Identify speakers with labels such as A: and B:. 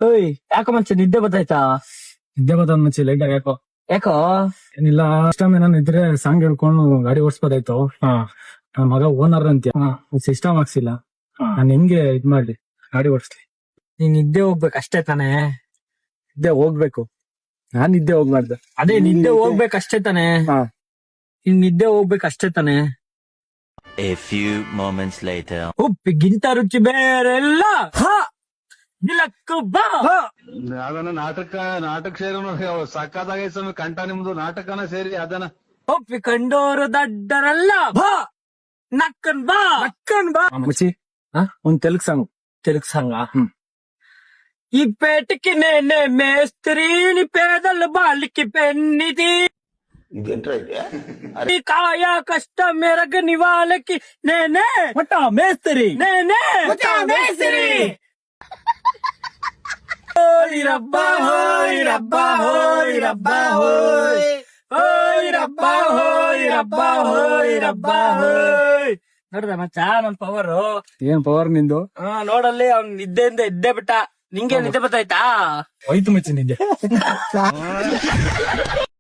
A: ಓಯ್ ಯಾಕೋ ಮಚ್ಚ ನಿದ್ದೆ ಬರ್ತಾಯ್ತಾ?
B: ನಿದ್ದೆ ಬರ್ತದ ಮಚ್ಚಿ ಲೈಟ್ ಆಗಿ ಯಾಕೋ.
A: ಯಾಕೋ?
B: ಏನಿಲ್ಲ ಸಿಸ್ಟಮ್ ಏನಾನ ಇದ್ರೆ ಸಾಂಗ್ ಹೇಳ್ಕೊಂಡು ಗಾಡಿ ಓಡಿಸ್ಬೋದಾಯ್ತು. ನನ್ ಮಗ ಓನರ್ ಅಂತ್ಯ ಸಿಸ್ಟಮ್ ಹಾಕ್ಸಿಲ್ಲ. ನಾನ್ ಹೆಂಗೆ ಇದ್ ಮಾಡ್ಲಿ ಗಾಡಿ ಓಡಿಸ್ಲಿ?
A: ನೀನ್ ನಿದ್ದೆ ಹೋಗ್ಬೇಕು ಅಷ್ಟೇ ತಾನೇ?
B: ನಿದ್ದೆ ಹೋಗ್ಬೇಕು. ನಾನ್ ನಿದ್ದೆ ಹೋಗ್ಬಾರ್ದು.
A: ಅದೇ ನಿದ್ದೆ ಹೋಗ್ಬೇಕು ಅಷ್ಟೇ ತಾನೇ? ನೀನ್ ನಿದ್ದೆ ಹೋಗ್ಬೇಕು ಅಷ್ಟೇ ತಾನೇ?
C: A few moments later.
A: ಉಪ್ಪಿಗಿಂತ ರುಚಿ ಬೇರೆಲ್ಲ ಗಿಲಕ್ಕು ಬಾ.
D: ಅದನ್ನ ನಾಟಕ ಸೇರಿ ಸಕ್ಕತ್ತಾಗೈತೆ ಸ್ವಾಮಿ ಕಂಠ ನಿಮ್ದು ನಾಟಕನ ಸೇರಿ ಅದನ್ನ
A: ಒಪ್ಪಿಕೊಂಡೋರು ದಡ್ಡರಲ್ಲ ಬಾ ನಕ್ಕನ್ ಬಾ ನಕ್ಕನ್ ಬಾ.
B: ಮಚ್ಚಿ ಒಂದ್ ತೆಲುಗು ಸಾಂಗ್.
A: తెలుగు సంగా ఈ పేటకి నేనే మేస్త్రీని పేదల బాలికి పెన్నిది ఈ కాయ కష్టం మెరగని వాళ్ళకి నేనే మేస్త్రి నేనే మేస్త్రి. హోయ్ రబ్బా హోయ్ రబ్బా హోయ్ రబ్బా హోయ్ హోయ్ రబ్బా హోయ్ రబ్బా హోయ్ రబ్బా హోయ్. ನೋಡ್ದ ಮಚ್ಚ ನನ್ ಪವರ್
B: ಏನ್ ಪವರ್ ನಿಂದು?
A: ನೋಡಲ್ಲಿ ಅವ್ನ್ ನಿದ್ದೆಯಿಂದ ಎದ್ದೇ ಬಿಟ್ಟ. ನಿಂಗೆ ನಿದ್ದೆ ಬರ್ತಾಯ್ತಾ?
B: ಹೋಯ್ತು ಮಚ್ಚಿ ನಿದ್ದೆ.